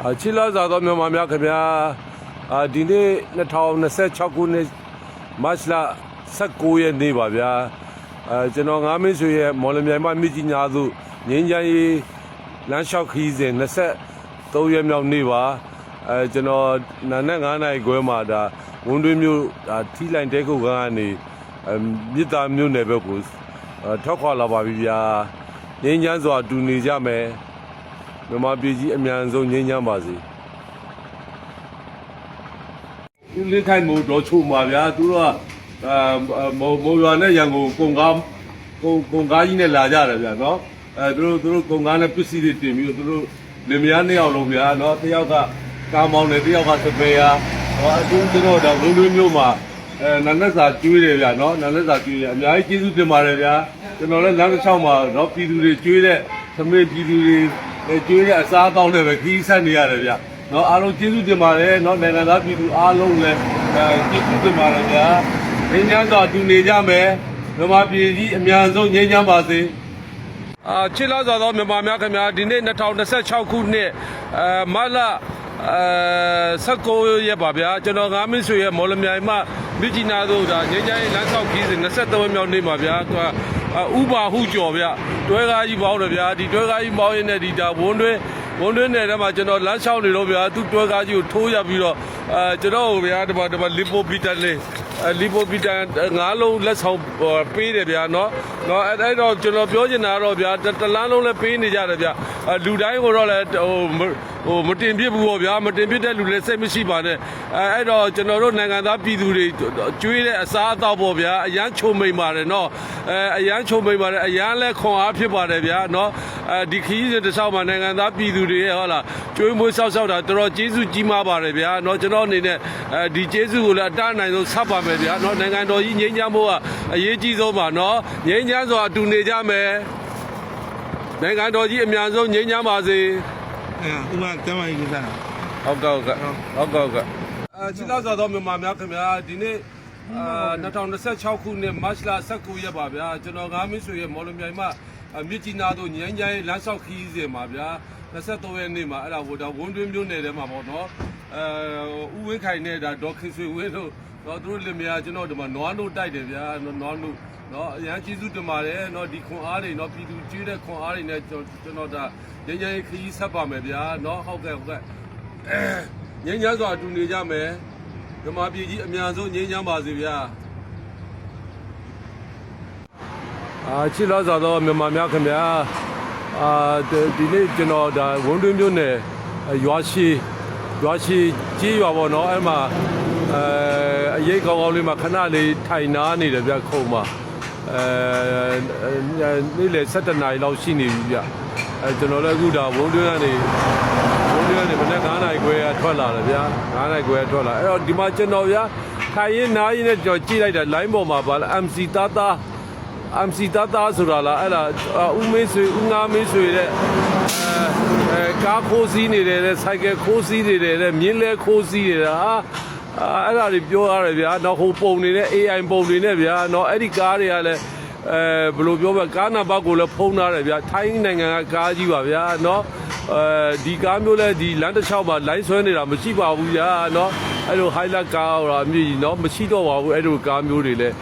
ချီလာသာတော်မြန်မာများခင်ဗျာဒီနေ့2026ခုနှစ်မတ်လ19ရက်နေ့ပါဗျာကျွန်တော်ငါးမင်းဆွေရဲ့မော်လမြိုင်မှာမြစ်ကြီးညာသို့ငင်းချမ်းရေးလမ်းလျှောက်ခီးစဉ်23ရက်မြောက်နေ့ပါကျွန်တော်နာနဲ့9နာရီခွဲမှာဒါဝန်တွင်းမြို့ထီလိုင်းတဲခုတ်ကနေမြစ်သားမြို့နယ်ဘက်ကိုထွက်ခွာလာပါပြီဗျာငင်းချမ်းစွာတူနေကြမယ်မြန်မာပြည်ကြီးအမြန်ဆုံးငြိမ်းချမ်းပါစေသူလေးခိုင်မို့တော့ချို့မှာဗျာသူတို့ကမော်ရွာနဲ့ရန်ကုန်ကုန်ကားကြီးနဲ့လာကြတယ်ဗျာနော်သူတို့ကုန်ကားနဲ့ပစ္စည်းတွေတင်ပြီးတော့သူတို့လင်မယား2ယောက်လုံးဗျာနော်တစ်ယောက်ကကားမောင်းတယ်တစ်ယောက်ကစပယ်ယာအခုကျွန်တော်ဒါလုံးတွင်းမျိုးမှာနာနဲ့စာကျွေးတယ်ဗျာနော်နာနဲ့စာကျွေးတယ်အများကြီးကျေးဇူးတင်ပါတယ်ဗျာကျွန်တော်လည်းလမ်းတစ်လျှောက်မှာတော့ပြည်သူတွေကျွေးတဲ့သမီးပြည်သူတွေကျွေးတဲ့အစားအသောက်တွေပဲခီးဆက်နေရတယ်ဗျ။နော်အားလုံးကျေးဇူးတင်ပါတယ်နော်နိုင်ငံသားပြည်သူအားလုံးလည်းကျေးဇူးတင်ပါတယ်ဗျာ။ငြိမ်းချမ်းစွာတူနေကြမယ်။မြန်မာပြည်ကြီးအမြန်ဆုံးငြိမ်းချမ်းပါစေ။ချစ်လာစွာသောမြန်မာများခင်ဗျာဒီနေ့2026ခုနှစ်မတ်လ19ရက်ပါဗျာကျွန်တော်ငါးမင်းဆွေရဲ့မော်လမြိုင်မှာမြစ်ကြီးနားသို့ဒါငြိမ်းချမ်းရေးလမ်းလျှောက်ခီးစဉ်23ရက်မြောက်နေ့ပါဗျာဥပါဟုကျော်ဗျတွဲကားကြီးပေါင်းတယ်ဗျာဒီတွဲကားကြီးပေါင်းရင်းနဲ့ဒီဒါဝန်းတွင်းနယ်ထဲမှာကျွန်တော်လမ်းလျှောက်နေတော့ဗျာသူတွဲကားကြီးကိုထိုးရပြီးတော့ကျွန်တော်ဗျာဒီမှာလီပိုပီတန်လေးလီပိုပီတန်9လုံးလက်ဆောင်ပေးတယ်ဗျာနော်အဲ့တော့ကျွန်တော်ပြောချင်တာတော့ဗျာတလန်းလုံးလည်းပေးနေကြတယ်ဗျာလူတိုင်းကိုတော့လည်းမတင်ပြဘူးပေါ့ဗျာမတင်ပြတဲ့လူလည်းစိတ်မရှိပါနဲ့အဲ့တော့ကျွန်တော်တို့နိုင်ငံသားပြည်သူတွေကျွေးတဲ့အစားအသောက်ပေါ့ဗျာအရန်ချုံမိန်ပါတယ်နော်အရန်ချုံမိန်ပါတယ်အရန်လည်းခွန်အားဖြစ်ပါတယ်ဗျာနော်ဒီခီးစဉ်တစ်လျှောက်မှာနိုင်ငံသားပြည်သူတွေဟုတ်လားကျွေးမွေးဆောက်ရှောက်တာတော်တော်ကျေးဇူးကြီးမားပါတယ်ဗျာနော်ကျွန်တော်အနေနဲ့ဒီကျေးဇူးကိုလည်းအတတ်နိုင်ဆုံးဆက်ပါမယ်ဗျာနော်နိုင်ငံတော်ကြီးငြိမ်းချမ်းဖို့ကအရေးကြီးဆုံးပါနော်ငြိမ်းချမ်းစွာအတူနေကြမယ်နိုင်ငံတော်ကြီးအများဆုံးငြိမ်းချမ်းပါစေဥမာတမ်းပါကြီးကိစ္စဟုတ်ကဲ့ချစ်လာစွာသောမြန်မာများခင်ဗျာဒီနေ့2026ခုနှစ်မတ်လ19ရက်ပါဗျာကျွန်တော်ငါးမင်းဆွေရဲ့မော်လမြိုင်မှာမြစ်ကြီးနားသို့ငြိမ်းချမ်းရေးလမ်းလျှောက်ခီးစဉ်ပါဗျာ23ရက်နေ့မှာအဲ့ဒါဝန်းတွင်းမျိုးနယ်ထဲမှာပေါ့နော်ဥဝင်းခိုင်နဲ့ဒါဒေါ်ခင်ဆွေဝင်းတို့တော့သူတို့လင်မယားကျွန်တော်ဒီမှာနွားနို့တိုက်တယ်ဗျာနွားနို့နော်အရန်ကျေးဇူးတင်ပါတယ်နော်ဒီခွန်အားတွေနော်ပြည်သူကျွေးတဲ့ခွန်အားတွေနဲ့ကျွန်တော်ဒါငြိမ်းချမ်းရေးခရီးဆက်ပါမယ်ဗျာနော်ဟုတ်ကဲ့ငြိမ်းချမ်းစွာအတူနေကြမယ်ဓမ္မပြည်ကြီးအများဆုံးငြိမ်းချမ်းပါစေဗျာချစ်လာစွာသောမြန်မာများခင်ဗျာဒီနေ့ကျွန်တော်ဒါဝန်းတွင်းမြို့နယ်ရွာရှိကြီးရွာပေါ့နော်အဲ့မှာအရေးကောင်းကောင်းလေးမှာခဏလေးထိုင်နာနေတယ်ဗျခုံမှာနေ့လေ7နာရီလောက်ရှိနေပြီဗျကျွန်တော်လည်းအခုဒါဝန်းတွင်းကနေမနေ့9နာရီခွဲထွက်လာတယ်ဗျာ9နာရီခွဲထွက်လာအဲ့တော့ဒီမှာကျွန်တော်ဗျာထိုင်ရင်နားရင်နဲ့ကျွန်တော်ကြည့်လိုက်တာ line ပေါ်မှာဗာလား MC တာဆိုတာလားအဲ့ဒါဦးမင်းဆွေဦးငါမင်းဆွေတဲ့ကားခိုးစီးနေတယ်တဲ့ဆိုင်ကယ်ခိုးစီးနေတယ်တဲ့မြင်းလဲခိုးစီးနေတာအဲ့ဒါတွေပြောရတယ်ဗျာတော့ဟိုပုံနေတဲ့ AI ပုံတွေနဲ့ဗျာတော့အဲ့ဒီကားတွေကလည်းဘယ်လိုပြောမလဲကားနံပါတ်ကိုလည်းဖုံးထားတယ်ဗျာထိုင်းနိုင်ငံကကားကြီးပါဗျာနော်ဒီကားမျိုးလဲဒီလမ်းတစ်လျှောက်မှာလိုင်းဆွဲနေတာမရှိပါဘူးဗျာနော်အဲ့လို highlight ကားတော့အမြည်နော်မရှိတော့ပါဘူးအဲ့လိုကားမျိုးတွေလည်း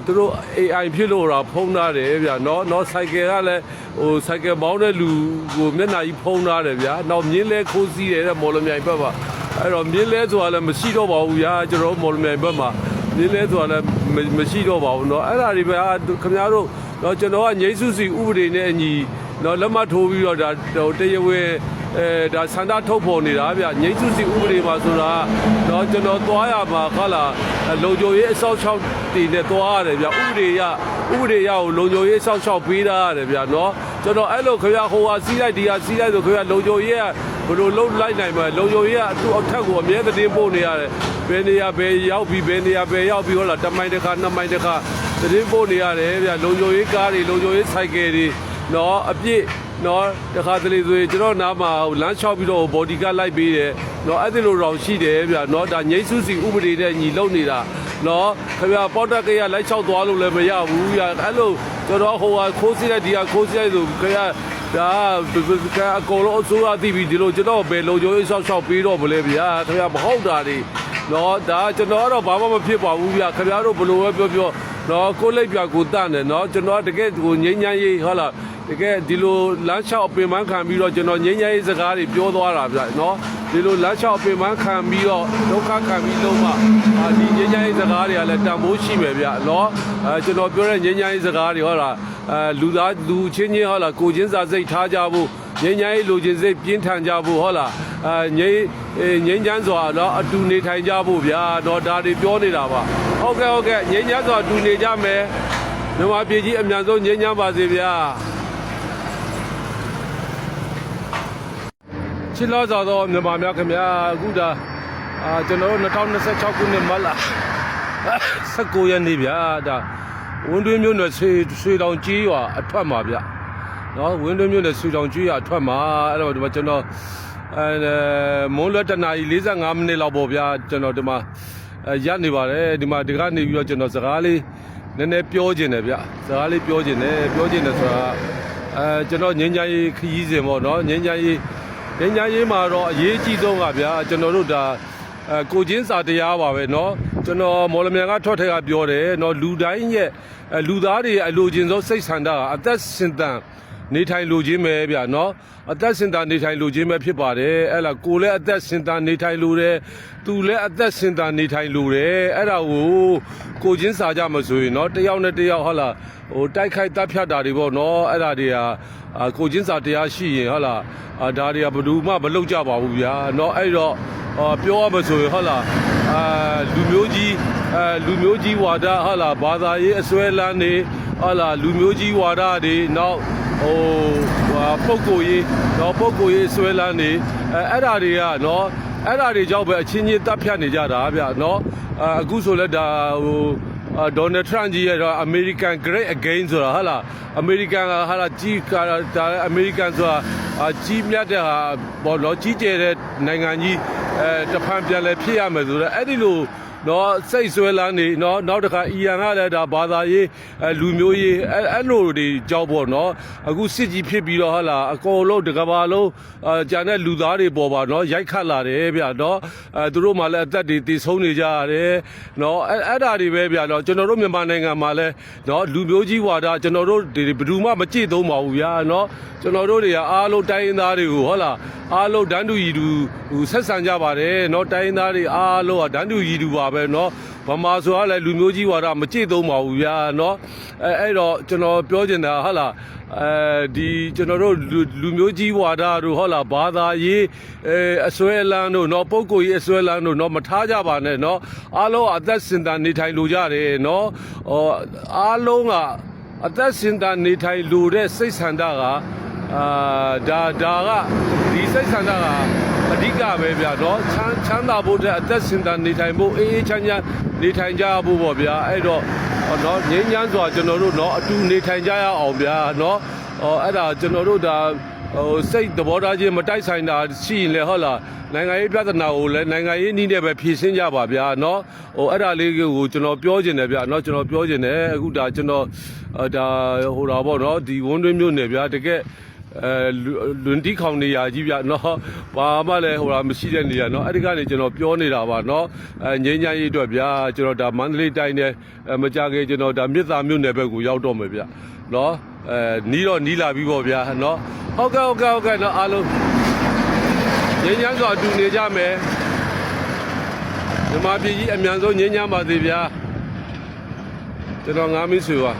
သူတို့ AI ဖြစ်လို့တော့ဖုံးထားတယ်ဗျာနော်ဆိုင်ကယ်ကလည်းဟိုဆိုင်ကယ်မောင်းတဲ့လူကိုမျက်နှာကြီးဖုံးထားတယ်ဗျာနောက်မြင်းလဲခိုးစီးတယ်တဲ့မော်လမြိုင်ဘက်မှာအဲ့တော့မြင်းလဲဆိုတာလည်းမရှိတော့ပါဘူးဗျာကျွန်တော်မော်လမြိုင်ဘက်မှာမြင်းလဲဆိုတာလည်းမရှိတော့ပါဘူးเนาะအဲ့ဒါတွေပဲခင်ဗျားတို့เนาะကျွန်တော်ကငြိမ်းစုစီဥပဒေနဲ့အညီเนาะလက်မှတ်ထိုးပြီးတော့ဒါတရားဝင်ဒါစန္ဒထုတ်ပေါ်နေတာဗျငြိမ်းစုစီဥပဒေမှာဆိုတာเนาะကျွန်တော်သွားရမှာခလာလုံခြုံရေးအစောက်ချောက်တည်နဲ့သွားရတယ်ဗျဥပဒေရကိုလုံခြုံရေးအစောက်ချောက်ပေးတာရတယ်ဗျเนาะကျွန်တော်အဲ့လိုခင်ဗျာဟိုဟာစီးလိုက်ဒီဟာစီးလိုက်ဆိုခင်ဗျာလုံခြုံရေးကဘယ်လိုလုံးလိုက်နိုင်မှာလုံခြုံရေးကအတူအထက်ကိုအမြဲတမ်းပို့နေရတယ်ဘယ်နေရာဘယ်ရောက်ပြီးဘယ်နေရာဘယ်ရောက်ပြီးဟုတ်လားတစ်မိုင်တစ်ခါနှစ်မိုင်တစ်ခါသတင်းပို့နေရတယ်ဗျလုံခြုံရေးကားတွေလုံခြုံရေးဆိုင်ကယ်တွေနော်အပြည့်နော်တခါတလေဆိုရင်ကျွန်တော်နားမှာလမ်းလျှောက်ပြီးတော့ဘော်ဒီကားလိုက်ပေးတယ်နော်အဲ့ဒီလိုတော့ရှိတယ်ဗျနော်ဒါငြိမ်းစုစီဥပဒေနဲ့ညီလုံနေတာနော်ခင်ဗျာပေါက်တက်ကရလိုက်လျှောက်သွားလို့လည်းမရဘူးဗျအဲ့လိုကျွန်တော်ဟိုဟာခိုးစီးလိုက်ဒီဟာခိုးစီးလိုက်ဆိုခင်ဗျာ ဒါအကုန်လုံးအစိုးရသိပြီဒီလိုကျွန်တော်ပဲလုံခြုံရေးဆောက်ရှောက်ပြီးတော့မလဲဗျာခင်ဗျာမဟုတ်တာတွေနော်ဒါကျွန်တော်ကတော့ဘာမှမဖြစ်ပါဘူးဗျာခင်ဗျားတို့ဘယ်လိုပဲပြောနော်ကိုလိပ်ပြကိုတတ်တယ်နော်ကျွန်တော်တကယ်ကိုငိမ့်ညမ်းရေးဟုတ်လားတကယ်ဒီလိုလမ်းလျှောက်ပင်ပန်းခံပြီးတော့ကျွန်တော်ငိမ့်ညမ်းရေးစကားတွေပြောသွားတာဗျာနော်ဒီလိုလမ်းလျှောက်ပင်ပန်းခံပြီးတော့ဒုက္ခခံပြီးလုံးဝဒီငိမ့်ညမ်းရေးစကားတွေကလည်းတန်ဖိုးရှိမယ်ဗျာနော်ကျွန်တော်ပြောတဲ့ငိမ့်ညမ်းရေးစကားတွေဟုတ်လားလူချင်းချင်းဟုတ်လားကိုချင်းစာစိတ်ထားကြဖို့ငိမ့်ညမ်းရေးလူချင်းစိတ်ပြင်းထန်ကြဖို့ဟုတ်လားငိမ့်ချမ်းစွာတော့အတူနေထိုင်ကြဖို့ဗျာတော့ဒါတွေပြောနေတာပါဟုတ်ကဲ့ငိမ့်ချမ်းစွာအတူနေကြမယ်မြန်မာပြည်ကြီးအမြန်ဆုံးငိမ့်ချမ်းပါစေဗျာချစ်လို့ဆိုတော့မြန်မာများခင်ဗျာအခုဒါကျွန်တော်တို့2026ခုနှစ်မတ်လ19ရက်နေ့ဗျာဒါဝန်တွင်းမြို့နယ်ဆွေတောင်ကြီးရွာအထွက်မှာဗျနော်ဝန်တွင်းမြို့နယ်ဆွေတောင်ကြီးရွာအထွက်မှာအဲ့တော့ဒီမှာကျွန်တော်မွန်းလွဲတနာရီ45မိနစ်လောက်ပေါ့ဗျာကျွန်တော်ဒီမှာရပ်နေပါတယ်ဒီမှာဒီကနေပြီးတော့ကျွန်တော်စကားလေးနည်းနည်းပြောခြင်းတယ်ဗျစကားလေးပြောခြင်းတယ်ဆိုတာကျွန်တော်ငင်းချမ်းရေးခရီးစဉ်ပေါ့နော်ငင်းချမ်းရေးမှာတော့အရေးကြီးဆုံးကဗျာကျွန်တော်တို့ဒါကိုချင်းစာတရားပါပဲเนาะကျွန်တော်မော်လမြိုင်ကထွက်ထက်ကပြောတယ်เนาะလူတိုင်းရဲ့လူသားတွေအလိုချင်ဆုံးစိတ်ဆန္ဒကအသက်ရှင်တန်နေထိုင်လိုခြင်းပဲဗျာเนาะအသက်ရှင်တန်နေထိုင်လိုခြင်းပဲဖြစ်ပါတယ်အဲ့လားကိုလည်းအသက်ရှင်တန်နေထိုင်လိုတယ်သူလည်းအသက်ရှင်တန်နေထိုင်လိုတယ်အဲ့ဒါကိုချင်းစာကြမဆိုရင်เนาะတယောက်နဲ့တယောက်ဟုတ်လားဟိုတိုက်ခိုက်တပ်ဖြတ်တာတွေပေါ့เนาะအဲ့ဒါတွေကကိုချင်းစာတရားရှိရင်ဟုတ်လားဒါတွေကဘယ်သူမှမလုပ်ကြပါဘူးဗျာเนาะအဲ့တော့ပြောရမဆိုရင်ဟုတ်လားလူမျိုးကြီးဝါဒဟုတ်လားဘာသာရေးအစွဲလန်းနေဟုတ်လားလူမျိုးကြီးဝါဒတွေနောက်ပုဂ္ဂိုလ်ရေးအစွဲလန်းနေအဲ့ဒါတွေကနော်အဲ့ဒါတွေကြောင့်ပဲအချင်းချင်းတပ်ဖြတ်နေကြတာဗျနော်အခုဆိုလဲဒါဒေါ်နယ်ထရန့်ကြီးရဲ့ American Great Again ဆိုတာဟာလား American ဟာလားကြီးဒါ American ဆိုတာကြီးမြတ်တဲ့ဟာဘောနော်ကြီးကျယ်တဲ့နိုင်ငံကြီးတဖန်ပြန်လဲဖြစ်ရမယ်ဆိုတော့အဲ့ဒီလိုနော်စိတ်ဆွဲလန်းနေနော်နောက်တစ်ခါအီရန်ကလည်းဒါဘာသာရေးလူမျိုးရေးအဲ့လိုတွေကြောက်ပေါ့နော်အခုစစ်ကြီးဖြစ်ပြီးတော့ဟာလားအကုန်လုံးတကဘာလုံးဂျန်တဲ့လူသားတွေပေါ်ပါနော်ရိုက်ခတ်လာတယ်ဗျနော်သူတို့မှလည်းအသက်တွေတည်ဆုံးနေကြရတယ်နော်အဲ့ဒါတွေပဲဗျနော်ကျွန်တော်တို့မြန်မာနိုင်ငံမှာလည်းနော်လူမျိုးကြီးဝါဒကျွန်တော်တို့ဘယ်သူမှမကြည့်သုံးပါဘူးဗျာနော်ကျွန်တော်တို့တွေကအားလုံးတိုင်းရင်းသားတွေကိုဟုတ်လားအားလုံးတန်းတူရည်တူဆက်ဆံကြပါတယ်နော်တိုင်းရင်းသားတွေအားလုံးကတန်းတူရည်တူပါပဲနော်ဗမာဆိုရလဲလူမျိုးကြီးဝါဒမကြည့်သုံးပါဘူးဗျာနော်အဲ့တော့ကျွန်တော်ပြောချင်တာဟုတ်လားဒီကျွန်တော်တို့လူမျိုးကြီးဝါဒတို့ဟုတ်လားဘာသာရေးအစွဲလန်းတို့နော်ပုဂ္ဂိုလ်ရေးအစွဲလန်းတို့နော်မထားကြပါနဲ့နော်အားလုံးအသက်ရှင်တန်နေထိုင်လိုကြတယ်နော်အားလုံးကအသက်ရှင်တန်နေထိုင်လိုတဲ့စိတ်ဆန္ဒကဒါကဒီစိတ်ဆန္ဒကအဓိကပဲဗျာနော်ချမ်းသာဖို့တဲ့အသက်ရှင်တန်နေထိုင်ဖို့အေးချမ်းနေထိုင်ကြဖို့ပေါ့ဗျာအဲ့တော့နော်ငြိမ်းချမ်းစွာကျွန်တော်တို့နော်အတူနေထိုင်ကြရအောင်ဗျာနော်အဲ့ဒါကျွန်တော်တို့ဒါစိတ်သဘောထားချင်းမတိုက်ဆိုင်တာရှိရင်လေဟုတ်လားနိုင်ငံရေးပြဿနာကိုလည်းနိုင်ငံရေးနည်းနဲ့ပဲဖြေရှင်းကြပါဗျာနော်အဲ့ဒါလေးကိုကျွန်တော်ပြောချင်တယ်ဗျာနော်ကျွန်တော်ပြောချင်တယ်အခုဒါကျွန်တော်ဒါဟိုတာပေါ့နော်ဒီဝန်တွင်းမျိုးနယ်ဗျာတကယ်လွန်တီးခေါင်နေရကြီးဗျနော်ဘာမှလည်းဟိုတာမရှိတဲ့နေရနော်အဲ့ဒီကနေကျွန်တော်ပြောနေတာပါနော်ငိမ့်ချမ်းရေးအတွက်ဗျာကျွန်တော်ဒါမန္တလေးတိုင်းနဲ့မကြခင်ကျွန်တော်ဒါမြစ်သာမြို့နယ်ဘက်ကိုရောက်တော့မယ်ဗျနော်နီးလာပြီပေါ့ဗျာနော်ဟုတ်ကဲ့နော်အားလုံးငိမ့်ချမ်းစွာအတူနေကြမယ်မြန်မာပြည်ကြီးအမြန်ဆုံးငိမ့်ချမ်းပါစေဗျာကျွန်တော်ငါမင်းဆွေပါ